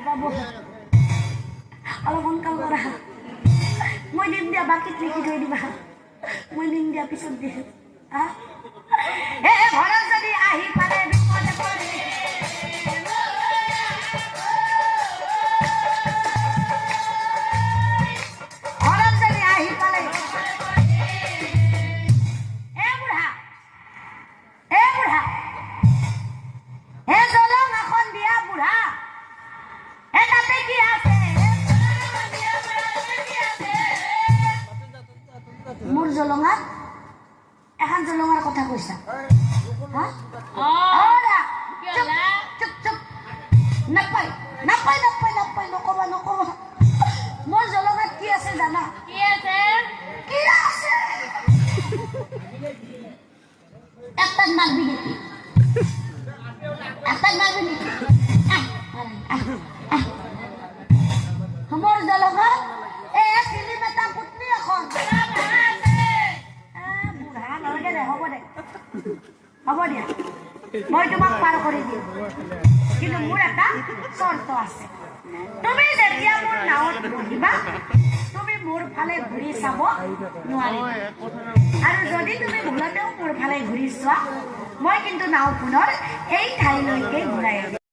পাব অলপ সোনকাল কৰা মই দিম দিয়া বাকীত লিখি থৈ দিবা মই দিম দিয়া পিছত দিম ঘৰত যদি আহি পালে বিপদে পৰে ঘৰত যদি আহি পালে বুঢ়া জলং এখন দিয়া বুঢ়া তাতে কি আছে মোৰ জলঙাত এখন জলঙাৰ কথা কৈছা নাপায় নকবা মোৰ জলঙাত কি আছে জানা কি আছে একটাক মাৰবি নাকি মোৰ জলঙাত ফিল্ম এটা পুতলি এখন বুঢ়া নালাগে দে হ'ব দিয়া মই তোমাক পাৰ কৰি দিম কিন্তু মোৰ এটা চৰ্ত আছে তুমি যেতিয়া মোৰ নাৱত বহিবা তুমি মোৰ ফালে ঘূৰি চাব নোৱাৰিবা আৰু যদি তুমি ভুলতেও মোৰ ফালে ঘূৰি চোৱা মই কিন্তু নাও পুনৰ এই ঠাইলৈকে ঘূৰাই আনিম